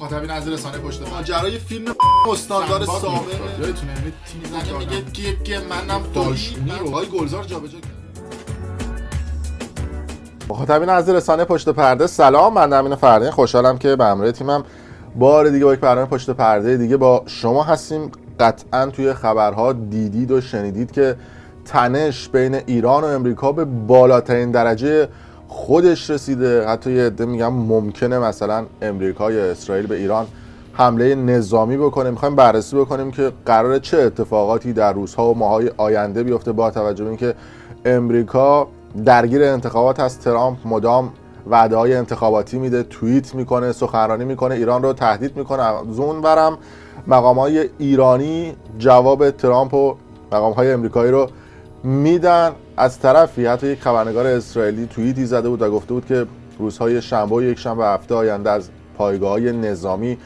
مخاطبین از رسانه پشت پرده ماجرای فیلم استاندار سابق یادتونه یعنی تیم زنه میگه که منم داشتونی رو آقای گلزار جابجا کرد. مخاطبین از رسانه پشت پرده سلام، من امین فردین خوشحالم که به همراه تیمم بار دیگه با یک برنامه پشت پرده دیگه با شما هستیم. قطعا توی خبرها دیدید و شنیدید که تنش بین ایران و امریکا به بالاترین درجه خودش رسیده. حتی یه عده میگم ممکنه مثلا امریکا یا اسرائیل به ایران حمله نظامی بکنه. میخوایم بررسی بکنیم که قراره چه اتفاقاتی در روزها و ماهای آینده بیفته با توجه به اینکه امریکا درگیر انتخابات از ترامپ مدام وعده‌های انتخاباتی میده، توییت میکنه، سخنرانی میکنه، ایران رو تهدید میکنه. از اون برم مقام‌های ایرانی جواب ترامپ و مقام‌های امریکایی رو میدن. از طرفی حتی یک خبرنگار اسرائیلی توییتی زده بود و گفته بود که روزهای شنبه و یکشنبه هفته آینده از پایگاه‌های نظامی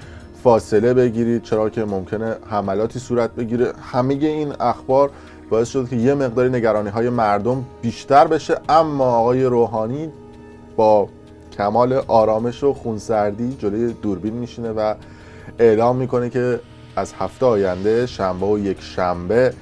فاصله بگیرید چرا که ممکنه حملاتی صورت بگیره. همه این اخبار باعث شد که یه مقداری نگرانی‌های مردم بیشتر بشه، اما آقای روحانی با کمال آرامش و خونسردی جلوی دوربین میشینه و اعلام میکنه که از هفته آینده شنبه و یک شنبه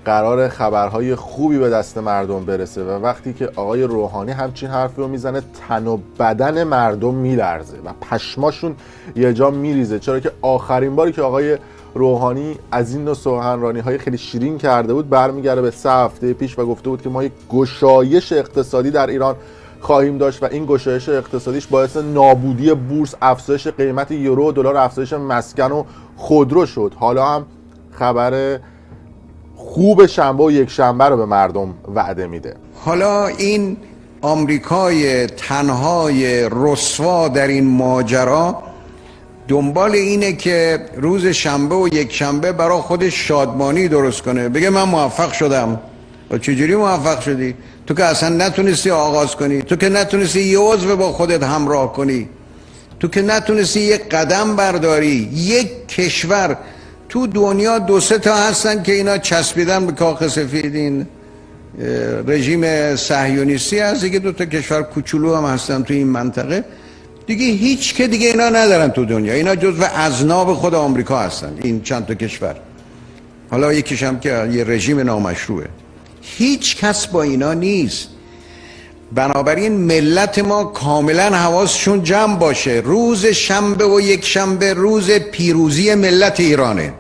قرار خبرهای خوبی به دست مردم برسه و وقتی که آقای روحانی همچین حرفی رو میزنه تن و بدن مردم میلرزه و پشماشون یه جا میریزه، چرا که آخرین باری که آقای روحانی از این نوع سخنرانی‌های خیلی شیرین کرده بود برمیگرده به 3 هفته پیش و گفته بود که ما یک گشایش اقتصادی در ایران خواهیم داشت و این گشایش اقتصادیش باعث نابودی بورس، افزایش قیمت یورو و دلار، افزایش مسکن و خودرو شد. حالا هم خبر خوب شنبه و یک شنبه رو به مردم وعده میده. حالا این آمریکای تنهای رسوا در این ماجرا دنبال اینه که روز شنبه و یک شنبه برای خودش شادمانی درست کنه، بگه من موفق شدم. و چجوری موفق شدی؟ تو که اصلا نتونستی آغاز کنی، تو که نتونستی یه عضو با خودت همراه کنی، تو که نتونستی یک قدم برداری. یک کشور تو دنیا 2-3 تا هستن که اینا چسبیدن به کاخ سفید، این رژیم صهیونیستی هست دیگه. 2 تا کشور کوچولو هم هستن تو این منطقه دیگه، هیچ که دیگه اینا ندارن تو دنیا. اینا جزو اذناب خود آمریکا هستن این چند تا کشور، حالا یکیش هم که یه رژیم نامشروعه. هیچ کس با اینا نیست. بنابراین ملت ما کاملا حواسشون جمع باشه. روز شنبه و یک شنبه روز پیروزی ملت ایرانه،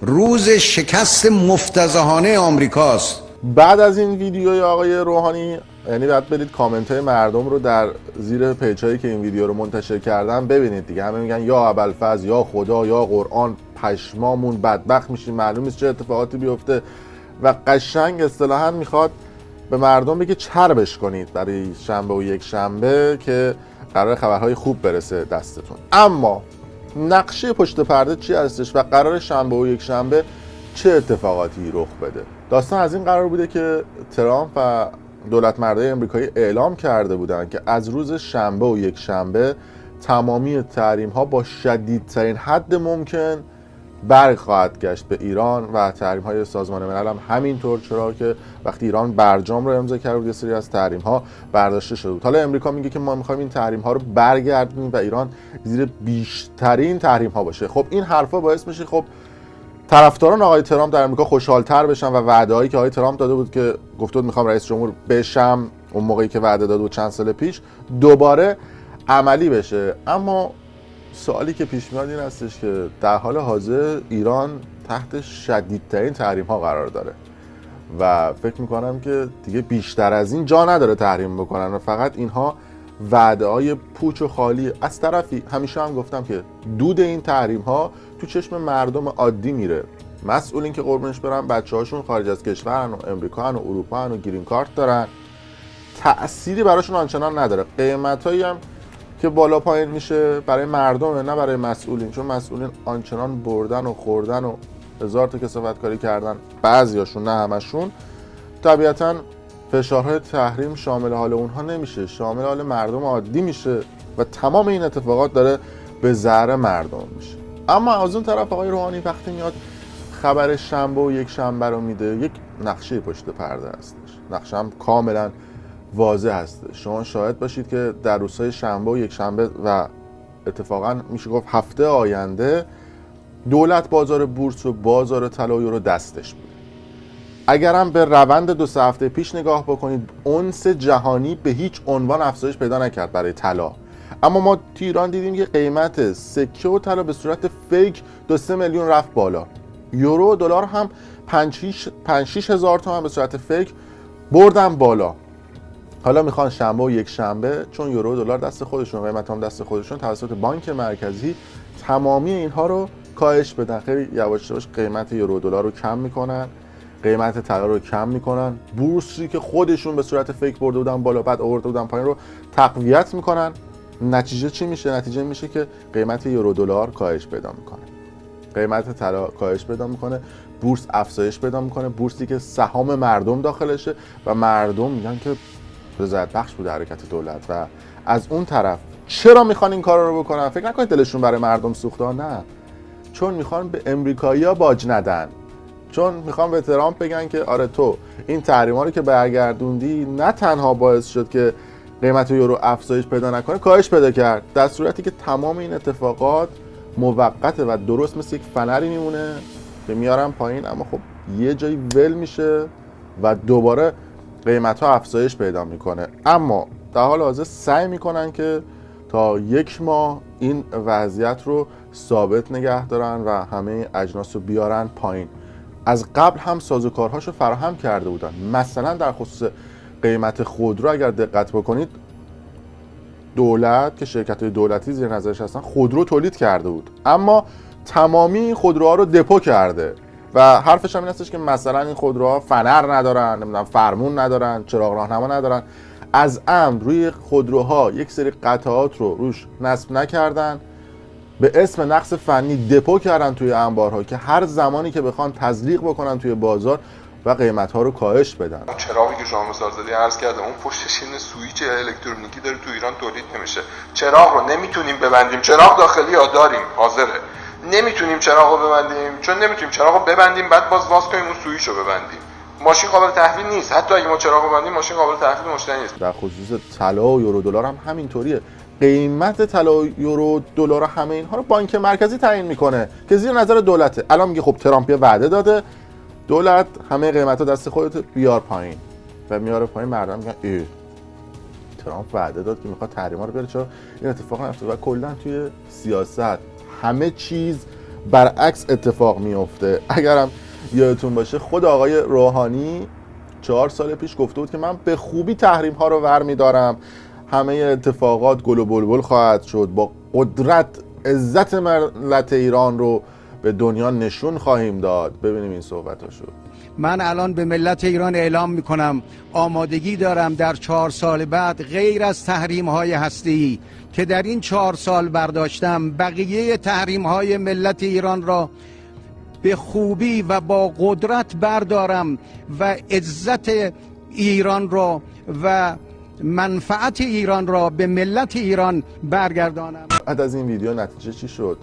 روز شکست مفتضحانه آمریکاست. بعد از این ویدیوی آقای روحانی یعنی باید برید کامنت های مردم رو در زیر پیج هایی که این ویدیو رو منتشر کردن ببینید دیگه. همه میگن یا ابوالفضل یا خدا یا قرآن، پشمامون بدبخت میشیم، معلوم نیست چه اتفاقاتی بیفته و قشنگ اصطلاحاً میخواد به مردم بگه چربش کنید برای شنبه و یک شنبه که قرار خبرهای خوب برسه دستتون. اما نقشه پشت پرده چی هستش و قرار شنبه و یک شنبه چه اتفاقاتی رخ بده؟ داستان از این قرار بوده که ترامپ و دولت مردای امریکایی اعلام کرده بودند که از روز شنبه و یک شنبه تمامی تحریم ها با شدیدترین حد ممکن برگ خواهد گشت به ایران و تحریم های سازمان ملل هم همینطور، چرا که وقتی ایران برجام رو امضا کرد بود یه سری از تحریم ها برداشته شده بود. حالا امریکا میگه که ما میخوایم این تحریم ها رو برگردونیم و ایران زیر بیشترین تحریم ها باشه. خب این حرفا باعث میشه خب طرفداران آقای ترامپ در امریکا خوشحال‌تر بشن و وعده‌هایی که آقای ترامپ داده بود که گفته بود میخوام رئیس جمهور بشم، اون موقعی که وعده داده بود چند سال پیش، دوباره عملی بشه. اما سوالی که پیش میاد این هستش که در حال حاضر ایران تحت شدیدترین تحریم ها قرار داره و فکر میکنم که دیگه بیشتر از این جا نداره تحریم بکنن و فقط اینها وعده های پوچ و خالی. از طرفی همیشه هم گفتم که دود این تحریم ها تو چشم مردم عادی میره. مسئولین که قربونش برن بچه هاشون خارج از کشورن و امریکا و اروپا و گرین کارت دارن، تأثیری براشون آنچنان نداره. قیمتایی هم که بالا پایین میشه برای مردمه نه برای مسئولین، چون مسئولین آنچنان بردن و خوردن و هزار تا کثافت کاری کردن، بعضیاشون نه همشون. طبیعتاً فشارهای تحریم شامل حال اونها نمیشه، شامل حال مردم عادی میشه و تمام این اتفاقات داره به ضرر مردم میشه. اما از اون طرف آقای روحانی وقتی میاد خبر شنبه و یک شنبه رو میده، یک نقشه پشت پرده هستش. نقشه هم کاملا واضح هست. شما شاهد باشید که در روزهای شنبه و یک شنبه و اتفاقا میشه گفت هفته آینده دولت بازار بورس و بازار طلا و یورو دستش بود. اگرم به روند 2-3 هفته پیش نگاه بکنید، اونس جهانی به هیچ عنوان افزایش پیدا نکرد برای طلا، اما ما تو ایران دیدیم که قیمت سکه و طلا به صورت فیک 2-3 میلیون رفت بالا. یورو و دلار هم 5-6 هزار تومان به صورت فیک بردن بالا. حالا میخوان شنبه و یک شنبه، چون یورو و دلار دست خودشون، قیمت هم دست خودشون، توسط بانک مرکزی تمامی اینها رو کاهش بدن. خیلی یواش یواش قیمت یورو و دلار رو کم میکنن، قیمت طلا رو کم میکنن، بورسی که خودشون به صورت فیک برده بودن بالا بعد آورده بودن پایین رو تقویت میکنن. نتیجه چی میشه؟ نتیجه میشه که قیمت یورو دلار کاهش پیدا میکنه، قیمت طلا کاهش پیدا میکنه، بورس افزایش پیدا میکنه، بورسی که سهام مردم داخلشه و مردم میگن که رضایت بخش بوده حرکت دولت. و از اون طرف چرا میخوان این کارا رو بکنن؟ فکر نکنید دلشون برای مردم سوخته، نه، چون میخوان به امریکایی‌ها باج ندن، چون میخوان به ترامپ بگن که آره تو این تحریما رو که برگردوندی نه تنها باعث شد که قیمت یورو افزایش پیدا نکنه، کاهش پیدا کرد، در صورتی که تمام این اتفاقات موقته و درست مثل یک فنری میمونه که میارن پایین، اما خب یه جایی ول میشه و دوباره قیمت ها افزایش پیدا میکنه. اما در حال حاضر سعی میکنن که تا 1 ماه این وضعیت رو ثابت نگه دارن و همه اجناس رو بیارن پایین. از قبل هم سازوکارهاشو فراهم کرده بودن. مثلا در خصوص قیمت خودرو اگر دقت بکنید، دولت که شرکت‌های دولتی زیر نظرش هستن خودرو تولید کرده بود، اما تمامی این خودروها رو دپو کرده و حرفش هم این هستش که مثلا این خودروها فنر ندارن، نمیدونم فرمون ندارن، چراغ راهنما ندارن. از عمد روی خودروها یک سری قطعات رو روش نصب نکردن، به اسم نقص فنی دپو کردن توی انبارها که هر زمانی که بخوان تزریق بکنن توی بازار و قیمت‌ها رو کاهش بدن. چراغی که شما مثال زدی عرض کردم اون پشتش این سوئیچ الکترونیکی داره تو ایران تولید نمیشه. چراغ رو نمیتونیم ببندیم، چراغ داخلی ها داریم حاضره، نمیتونیم چراغ رو ببندیم چون نمیتونیم چراغ رو ببندیم بعد باز کنیم اون سوئیچ رو ببندیم. ماشین قابل تحویل نیست، حتی اگه ما چراغ رو ببندیم ماشین قابل تحویل مشتری نیست. در خصوص طلا و یورو دلار هم همینطوریه. قیمت طلا و یورو دلار همه اینها رو بانک مرکزی تعیین میکنه که زیر نظر دولته. الان میگه خب ترامپ وعده داده، دولت همه قیمتا دست خودت بیار پایین و میاره پایین. مردم میگن ای ترامپ وعده داد که میخواد تحریما رو بیاره، چرا این اتفاق نیفتاد؟ و کلا توی سیاست همه چیز برعکس اتفاق میفته. اگرم یادتون باشه خود آقای روحانی 4 سال پیش گفته بود که من به خوبی تحریم ها رو برمیدارم، همه اتفاقات گل و بلبل خواهد شد، با قدرت عزت ملت ایران رو به دنیا نشون خواهیم داد. ببینیم این صحبتاشو. من الان به ملت ایران اعلام میکنم آمادگی دارم در 4 سال بعد غیر از تحریم های هسته‌ای که در این 4 سال برداشتم، بقیه تحریم های ملت ایران را به خوبی و با قدرت بردارم و عزت ایران را و منفعت ایران را به ملت ایران برگردانم. بعد از این ویدیو نتیجه چی شد؟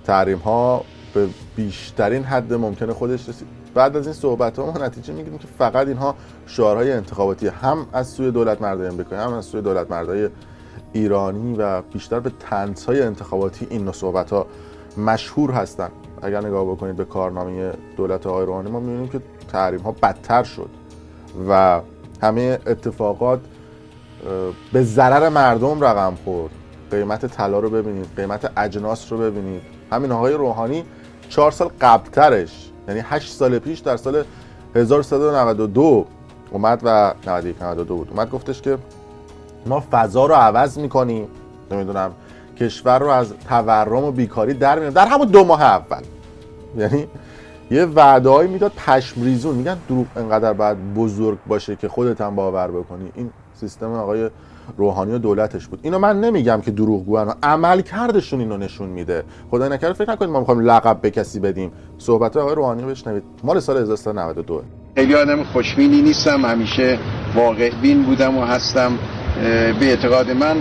تحریم ها به بیشترین حد ممکن خودش رسید. بعد از این صحبت ها ما نتیجه میگیریم که فقط اینها شعارهای انتخاباتی هم از سوی دولت مردای امریکایی هم از سوی دولت مردای ایرانی و بیشتر به طنزهای انتخاباتی این صحبت ها مشهور هستن. اگر نگاه بکنید به کارنامه دولت آقای روحانی ما میبینیم که تحریم ها بدتر شد و همه اتفاقات به ضرر مردم رقم خورد. قیمت طلا رو ببینید، قیمت اجناس رو ببینید. همین آقای روحانی 4 سال قبلترش، یعنی 8 سال پیش، در سال 1392 اومد و 92 بود، اومد گفتش که ما فضا رو عوض میکنیم، نمیدونم کشور رو از تورم و بیکاری در میاریم در همون 2 ماه اول. یعنی یه وعده‌ای میداد پشم ریزون. میگن دروغ انقدر باید بزرگ باشه که خودت هم باور بکنی. این سیستم آقای روحانی و دولتش بود. اینو من نمیگم که دروغگوان، عمل کردشون اینو نشون میده. خدای نکرده فکر نکنید ما میخوایم لقب به کسی بدیم. صحبت آقای روحانی رو بشنوید، مال سال 1392. خیلی آدم خوشبینی نیستم، همیشه واقع بین بودم و هستم. به اعتقاد من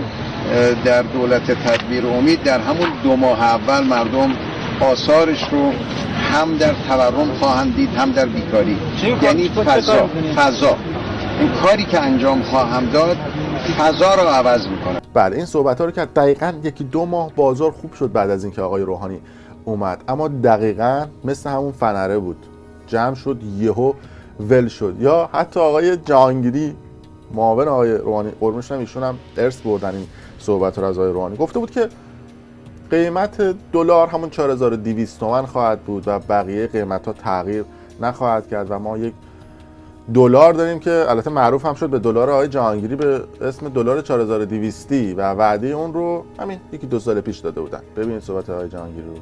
در دولت تدبیر امید در همون 2 ماه اول مردم آثارش رو هم در تورم خواهند دید هم در بیکاری. یعنی فضا این کاری که انجام خواهم داد فضا رو عوض میکنه. بله این صحبت ها رو که دقیقاً 1-2 ماه بازار خوب شد بعد از اینکه آقای روحانی اومد، اما دقیقاً مثل همون فنره بود، جمع شد یهو ول شد. یا حتی آقای جهانگیری معاون آقای روحانی قربونش برم، ایشون هم ارث بردن این صحبت رو از آقای روحانی، گفته بود که قیمت دلار همون 4200 تومان خواهد بود و بقیه قیمت ها تغییر نخواهد کرد و ما یک دلار داریم که البته معروف هم شد به دلار آقای جهانگیری به اسم دلار 4200 و وعده اون رو همین 1-2 سال پیش داده بودن. ببینید صحبت آقای جهانگیری رو.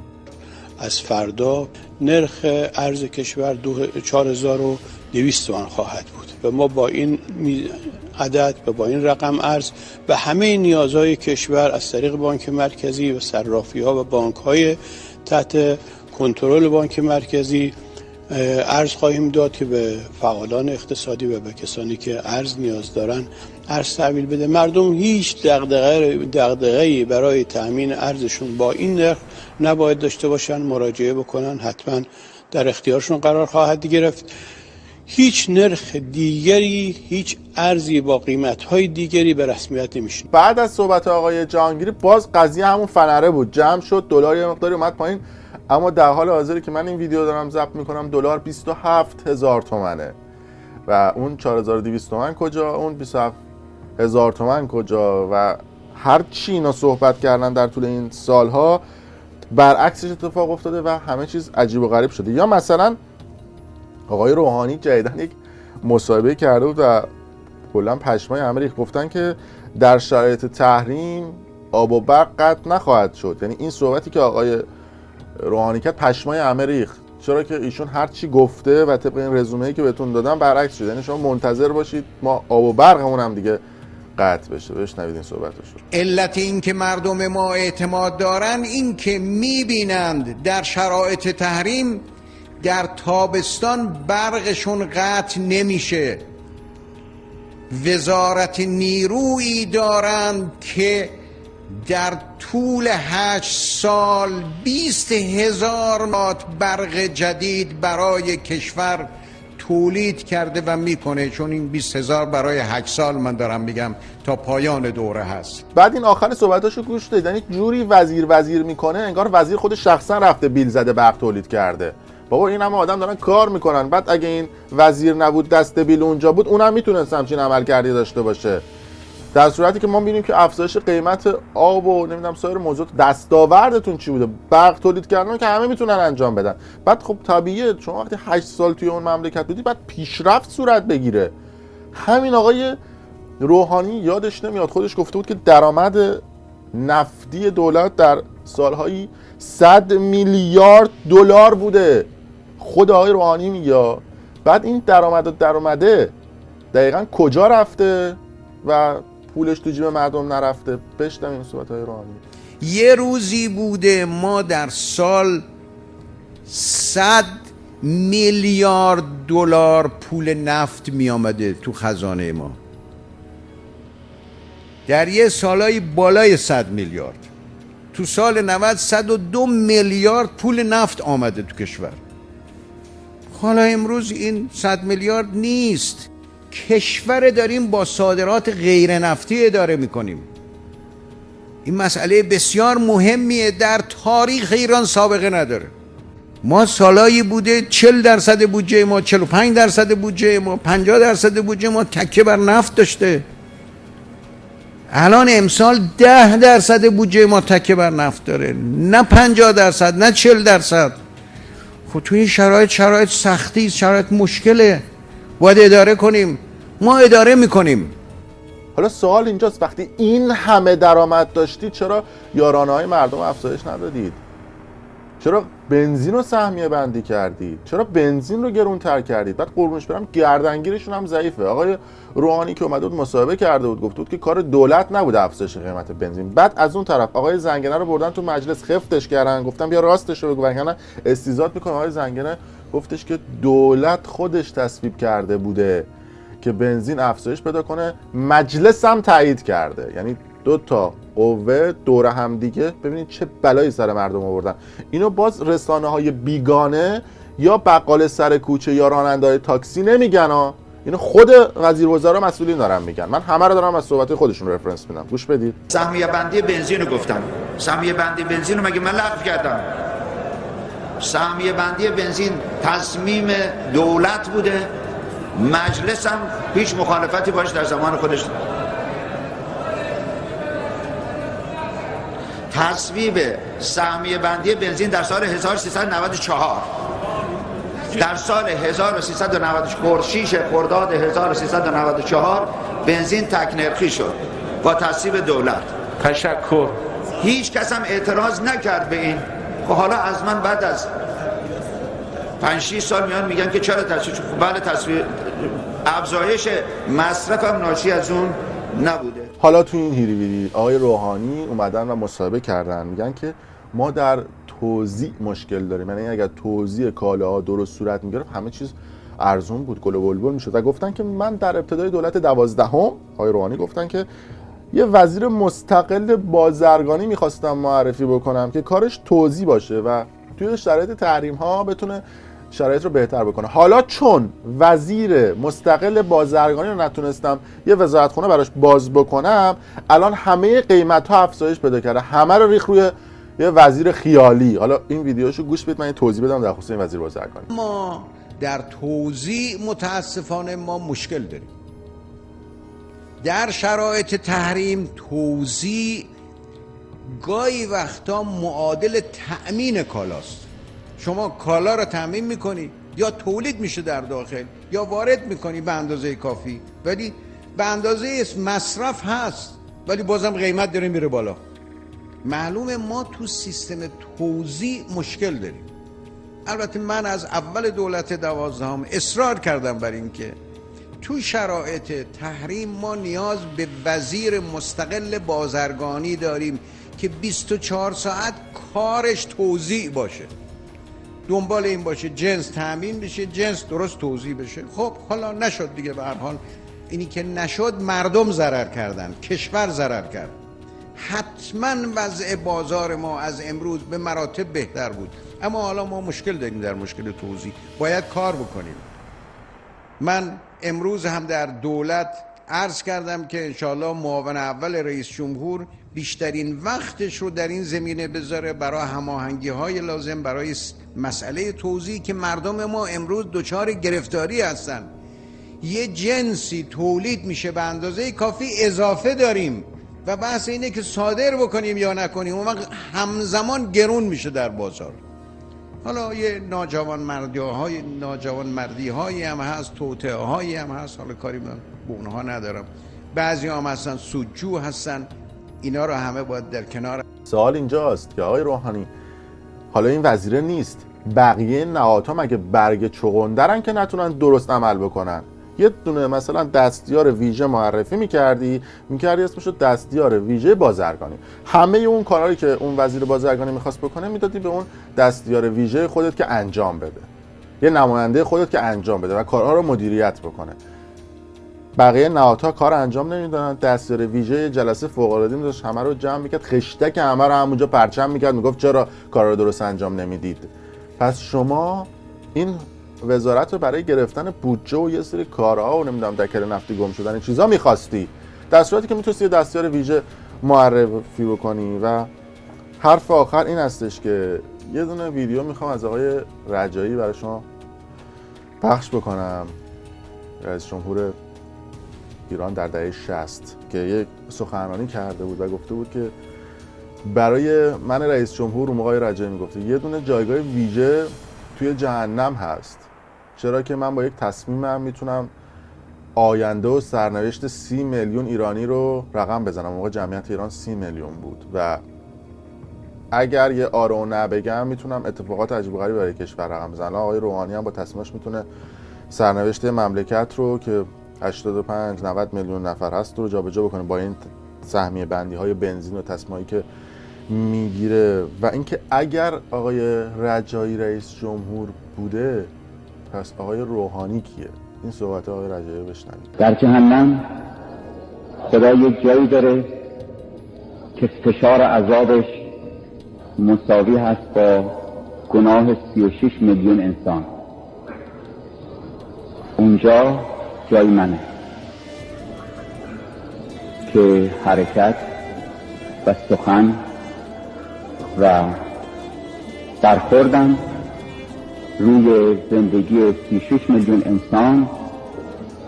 از فردا نرخ ارز کشور 4200 تومان خواهد بود و ما با این عدد و با این رقم ارز به همه نیازهای کشور از طریق بانک مرکزی و صرافی‌ها و بانک‌های تحت کنترل بانک مرکزی ارز خواهیم داد که به فعالان اقتصادی و به کسانی که ارز نیاز دارن ارز تحویل بده. مردم هیچ دغدغه‌ای برای تأمین ارزشون با این نرخ نباید داشته باشن، مراجعه بکنن، حتما در اختیارشون قرار خواهد گرفت. هیچ نرخ دیگری، هیچ ارزی با قیمت‌های دیگری به رسمیت نمیشه. بعد از صحبت آقای جهانگیری باز قضیه همون فنره بود، جمع شد، دلار یه مقداری اومد پایین، اما در حال حاضری که من این ویدیو دارم ضبط میکنم دلار 27000 تومنه و اون 4200 تومن کجا، اون 27000 تومن کجا و هر چی اینا صحبت کردن در طول این سالها برعکسش اتفاق افتاده و همه چیز عجیب و غریب شده. یا مثلا آقای روحانی جدیدن یک مصاحبه کرده بود و کلا پشمای همه ریخت، گفتن که در شرایط تحریم آب و برق قطع نخواهد شد. یعنی این صحبتی که آقای روحانی کرد پشمای همه ریخت، چرا که ایشون هر چی گفته و طبق این رزومه‌ای که بهتون دادم برعکس شد. یعنی شما منتظر باشید ما آب و برقمون هم دیگه قطع بشه. بشنوید این صحبتشو. علت این که مردم ما اعتماد دارن این که میبینند در شرایط تحریم در تابستان برقشون قطع نمیشه، وزارت نیرویی دارند که در طول 8 سال 20,000 وات برق جدید برای کشور تولید کرده و میکنه، چون این 20,000 برای 8 سال من دارم میگم تا پایان دوره هست. بعد این آخر صحبتاشو گوش دید، یعنی جوری وزیر میکنه انگار وزیر خود شخصا رفته بیل زده برق تولید کرده. بابا این همه آدم دارن کار میکنن، بعد اگه این وزیر نبود دست بیل اونجا بود اونم میتونست همچین عملکردی داشته باشه. در صورتی که ما می‌بینیم که افزایش قیمت آب و نمیدونم سایر موضوعات، دستاوردتون چی بوده؟ برق تولید کردن که همه میتونن انجام بدن. بعد خب طبیعیه شما وقتی 8 سال توی اون مملکت بودی بعد پیشرفت صورت بگیره. همین آقای روحانی یادش نمیاد خودش گفته بود که درآمد نفتی دولت در سالهایی 100 میلیارد دلار بوده. خود آقای روحانی میگه. بعد این درآمده دقیقاً کجا رفته و پولش تو جیب مردم نرفته؟ بشنویم این صحبت‌های روحانی. یه روزی بوده ما در سال 100 میلیارد دلار پول نفت می آمده تو خزانه ما، در یه سالای بالای 100 میلیارد. تو سال 90 102 میلیارد پول نفت آمده تو کشور. حالا امروز این 100 میلیارد نیست. کشور داریم با صادرات غیر نفتی اداره میکنیم. این مسئله بسیار مهمیه، در تاریخ ایران سابقه نداره. ما سالایی بوده 40% بودجه ما، 45% بودجه ما، 50% بودجه ما تکیه بر نفت داشته. الان امسال 10% بودجه ما تکیه بر نفت داره، نه 50%، نه 40%. خب تو این شرایط سختی، شرایط مشکله، باید اداره کنیم. ما اداره میکنیم. حالا سوال اینجاست وقتی این همه درآمد داشتید چرا یارانه‌های مردم افزایش ندادید؟ چرا بنزین رو سهمیه بندی کردید؟ چرا بنزین رو گرونتر کردید؟ بعد قربونش برم گردنگیرشون هم ضعیفه. آقای روحانی که اومده بود مصاحبه کرده بود گفته بود که کار دولت نبوده افزایش قیمت بنزین. بعد از اون طرف آقای زنگنه رو بردن تو مجلس خفتش کردن، گفتم بیا راستش رو بگو وگرنه استیزاد میکنه. آقای زنگنه گفتش که دولت خودش تصویب کرده بوده که بنزین افزایش پیدا کنه، مجلس هم تایید کرده. یعنی دو تا قوه دور هم دیگه ببینید چه بلایی سر مردم آوردن. اینو باز رسانه‌های بیگانه یا بقال سر کوچه یا راننده‌های تاکسی نمیگن ها. اینو خود وزیر وزرا مسئولین دارن میگن، من همه رو دارم از صحبت خودشون رفرنس میدم، گوش بدید. سهمیه بندی بنزین رو گفتم، سهمیه بندی بنزین رو مگه من لغو کردم؟ سهمیه بندی بنزین تصمیم دولت بوده، مجلس هم هیچ مخالفتی باش در زمان خودش. تصویب سهمیه بندی بنزین در سال 1394 در سال 1396 خرداد 1394 بنزین تک نرخی شد با تصویب دولت. تشکر. هیچ کس هم اعتراض نکرد به این. خب حالا از من بعد از 5-6 سال میان میگن که چرا تصویب؟ بله تصویب افزایش مصرفم ناشی از اون نبوده. حالا تو این هیریویری آقای روحانی اومدن و مصاحبه کردن، میگن که ما در توزیع مشکل داریم، یعنی اگر توزیع کالاها درست صورت میگرفت همه چیز ارزون بود، گل و بلبل میشد. و گفتن که من در ابتدای دولت 12 آقای روحانی گفتن که یه وزیر مستقل بازرگانی میخواستم معرفی بکنم که کارش توزیع باشه و توی شرایط تحریم ها بتونه شرایط رو بهتر بکنه. حالا چون وزیر مستقل بازرگانی رو نتونستم یه وزارتخونه براش باز بکنم، الان همه قیمت ها افزایش پیدا کرده، همه رو ریخ روی یه وزیر خیالی. حالا این ویدیوشو گوش بدید، من یه توضیح بدم در خصوص این وزیر بازرگانی. ما در توزیع متاسفانه ما مشکل داریم. در شرایط تحریم توزیع گاهی وقتا معادل تأمین کالاست. شما کالا رو تأمین میکنی، یا تولید میشه در داخل یا وارد میکنی به اندازه کافی، ولی به اندازه مصرف هست، ولی بازم قیمت داره میره بالا. معلومه ما تو سیستم توزیع مشکل داریم. البته من از اول دولت 12 اصرار کردم بر این که تو شرایط تحریم ما نیاز به وزیر مستقل بازرگانی داریم که 24 ساعت کارش توزیع باشه، دنبال این باشه جنس تامین بشه، جنس درست توزیع بشه. خب حالا نشد دیگه، به هر حال اینی که نشد مردم ضرر کردن، کشور ضرر کرد. حتما وضع بازار ما از امروز به مراتب بهتر بود، اما حالا ما مشکل داریم در مشکل توزیع، باید کار بکنیم. من امروز هم در دولت عرض کردم که انشاءالله معاون اول رئیس جمهور بیشترین وقتش رو در این زمینه بذاره برای هماهنگی های لازم برای مسئله توزیع که مردم ما امروز دچار گرفتاری هستن. یه جنسی تولید میشه به اندازه کافی، اضافه داریم و بحث اینه که صادر بکنیم یا نکنیم، اون وقت همزمان گرون میشه در بازار. حالا یه ناجوان مردی هایی هم هست، توطئه هایی هم هست، حالا کاری من به اونها ندارم. بعضی هم هستن سودجو هستن، اینا رو همه باید در کنار. سوال اینجاست که آقای روحانی حالا این وزیره نیست، بقیه نهادها مگه برگ چغندرن که نتونن درست عمل بکنن؟ یه دونه مثلا دستیار ویژه معرفی میکردی اسمشو دستیار ویژه بازرگانی، همه اون کارهایی که اون وزیر بازرگانی میخواست بکنه میدادی به اون دستیار ویژه خودت که انجام بده، یه نماینده خودت که انجام بده و کارها رو مدیریت بکنه. بقیه نهادها کار انجام نمیدادن، دستیار ویژه جلسه فوق العاده میذاشت همه رو جمع میکرد، خشتک همه رو همونجا پرچم میکرد، میگفت چرا کارا رو درست انجام نمیدید. پس شما این وزارت رو برای گرفتن بودجه و یه سری کارها و نمیدونم دکل نفتی گم شدن چیزا میخواستی، در صورتی که میتونستی یه دستیار ویژه معرفی بکنی. و حرف آخر این هستش که یه دونه ویدیو میخوام از آقای رجایی برای شما پخش بکنم، رئیس جمهور ایران در دهه 60 که یک سخنرانی کرده بود و گفته بود که برای من رئیس جمهور، اون موقع رجایی میگفته یه دونه جایگاه ویژه توی جهنم هست، چرا که من با یک تصمیمم میتونم آینده و سرنوشت 30 میلیون ایرانی رو رقم بزنم. موقع جمعیت ایران 30 میلیون بود و اگر یه آره و نه بگم میتونم اتفاقات عجیب و غریبی برای کشور رقم بزنم. آقای روحانی هم با تصمیمش میتونه سرنوشت مملکت رو که 85-90 میلیون نفر هست رو جابجا بکنه با این سهمیه بندی های بنزین و تصمیمایی که میگیره. و اینکه اگر آقای رجایی رئیس جمهور بوده، پس آقای روحانی کیه؟ این صحبت آقای رجایی رو بشنوید. در جهنم خدا یک جایی داره که فشار عذابش مساوی هست با گناه 36 میلیون انسان. اونجا جای منه که حرکت و سخن و برخوردم روی زندگی 36 میلیون انسان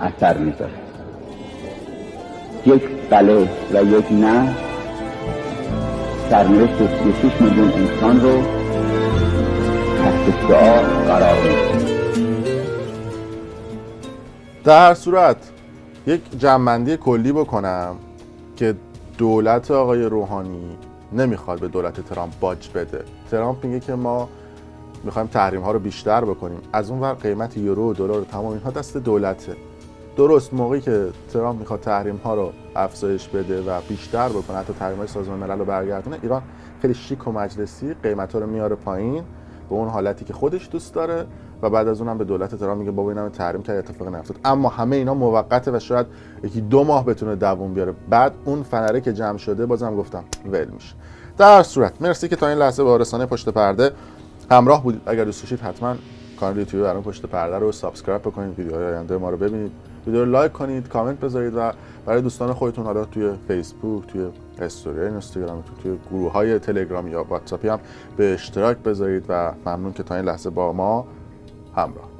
اثر میذاره. یک بله و یک نه سرنوشت 36 میلیون انسان رو تحت شعار قرار میده. در هر صورت یک جمع‌بندی کلی بکنم که دولت آقای روحانی نمیخواد به دولت ترامپ باج بده. ترامپ میگه که ما میخوایم تحریم ها رو بیشتر بکنیم، از اون ور قیمت یورو و دلار و تمام اینها دست دولته. درست موقعی که ترامپ میخواد تحریم ها رو افزایش بده و بیشتر بکنه، حتی تحریم های سازمان ملل رو برگردونه، ایران خیلی شیک و مجلسی قیمت ها رو میاره پایین به اون حالتی که خودش دوست داره و بعد از اونم به دولت ترامپ میگه بابا اینم تحریم کرد اتفاقی نیفتاد. اما همه اینا موقته و شاید یکی 2 ماه بتونه دووم بیاره، بعد اون فنره که جمع شده بازم گفتم ول میشه. در هر صورت مرسی که تا این لحظه با رسانه پشت پرده همراه بودید. اگر دوست داشتید حتما کانال یوتیوب برنامه پشت پرده رو سابسکرایب بکنید، ویدیوهای آینده ما رو ببینید، ویدیو رو لایک کنید، کامنت بذارید و برای دوستان خودتون حالا توی فیسبوک، توی استوری اینستاگرام، توی گروه‌های تلگرام یا واتساپی هم به اشتراک بذارید و ممنون که تا این لحظه با ما همراه